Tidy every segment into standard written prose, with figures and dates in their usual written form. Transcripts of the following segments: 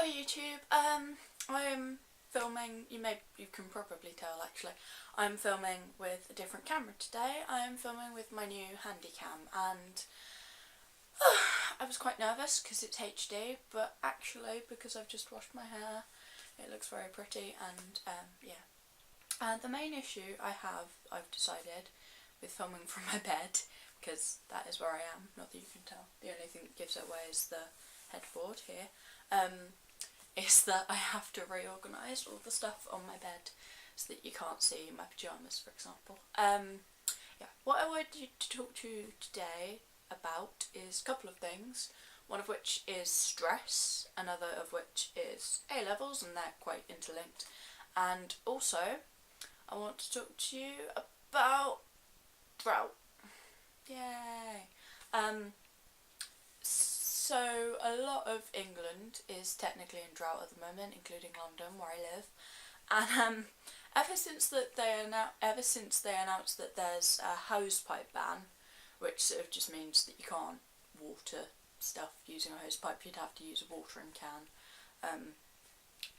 Hello YouTube, I'm filming, you can probably tell actually, I'm filming with a different camera today. I'm filming with my new Handycam and I was quite nervous because it's HD, but actually because I've just washed my hair it looks very pretty and yeah. And the main issue I've decided with filming from my bed, because that is where I am, not that you can tell, the only thing that gives it away is the headboard here, is that I have to reorganise all the stuff on my bed so that you can't see my pyjamas, for example. Yeah, what I wanted to talk to you today about is a couple of things, one of which is stress, another of which is A-levels, and they're quite interlinked, and also I want to talk to you about Drought. Yay! So a lot of England is technically in drought at the moment, including London, where I live. And ever since they announced that there's a hosepipe ban, which sort of just means that you can't water stuff using a hosepipe, you'd have to use a watering can.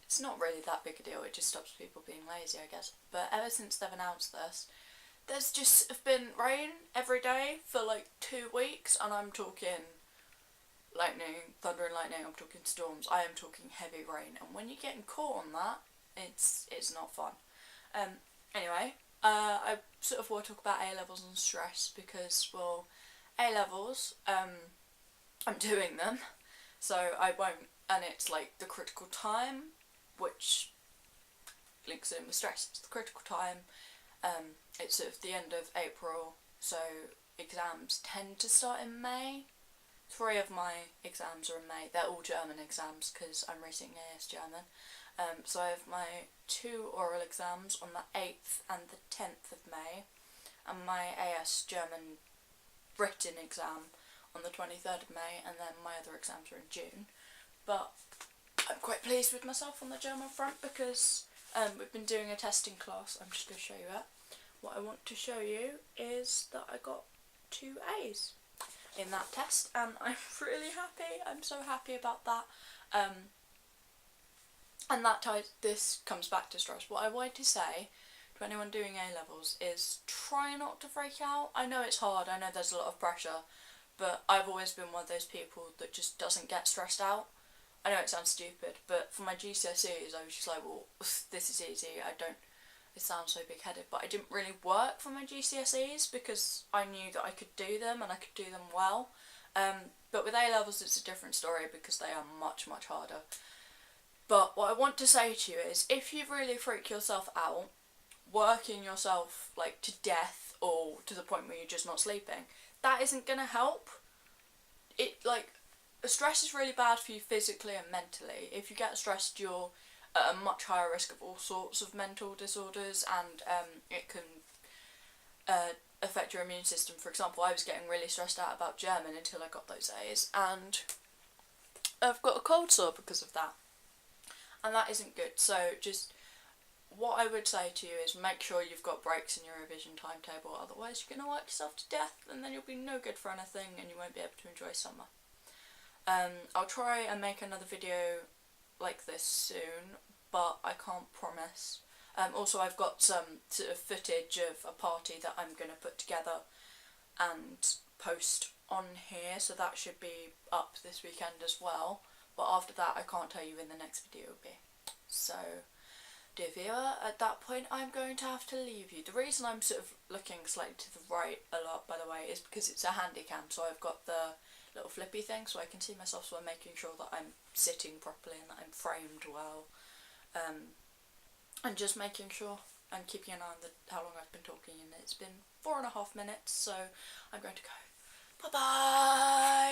It's not really that big a deal, it just stops people being lazy, I guess. But ever since they've announced this, there's just been rain every day for like 2 weeks, and I'm talking lightning, thunder and lightning, I'm talking storms, I am talking heavy rain, and when you're getting caught on that, it's not fun. Anyway, I sort of want to talk about A-levels and stress because, well, A-levels, I'm doing them, so I won't, and it's like the critical time, which links in with stress. It's the critical time, it's sort of the end of April, so exams tend to start in May. 3 of my exams are in May. They're all German exams because I'm racing AS German. So I have my 2 oral exams on the 8th and the 10th of May, and my AS German written exam on the 23rd of May, and then my other exams are in June. But I'm quite pleased with myself on the German front because we've been doing a testing class. I'm just going to show you it. What I want to show you is that I got 2 A's in that test, and I'm really happy. I'm so happy about that. And this comes back to stress. What I wanted to say to anyone doing A-levels is try not to freak out. I know it's hard, I know there's a lot of pressure, but I've always been one of those people that just doesn't get stressed out. I know it sounds stupid, but for my GCSEs I was just like, well, this is easy, it sounds so big-headed, but I didn't really work for my GCSEs because I knew that I could do them and I could do them well. But with A-levels it's a different story because they are much, much harder. But what I want to say to you is, if you really freak yourself out, working yourself like to death or to the point where you're just not sleeping, that isn't going to help. Stress is really bad for you physically and mentally. If you get stressed, you're at a much higher risk of all sorts of mental disorders, and it can affect your immune system. For example, I was getting really stressed out about German until I got those A's, and I've got a cold sore because of that. And that isn't good, so just what I would say to you is make sure you've got breaks in your revision timetable, otherwise you're going to work yourself to death and then you'll be no good for anything and you won't be able to enjoy summer. I'll try and make another video like this soon, but I can't promise. Also I've got some sort of footage of a party that I'm going to put together and post on here, so that should be up this weekend as well. But after that, I can't tell you when the next video will be. So, dear viewer, at that point I'm going to have to leave you. The reason I'm sort of looking slightly to the right a lot, by the way, is because it's a Handycam, so I've got the little flippy thing so I can see myself, so I'm making sure that I'm sitting properly and that I'm framed well. And just making sure and keeping an eye on how long I've been talking, and it's been 4.5 minutes, so I'm going to go. Bye-bye!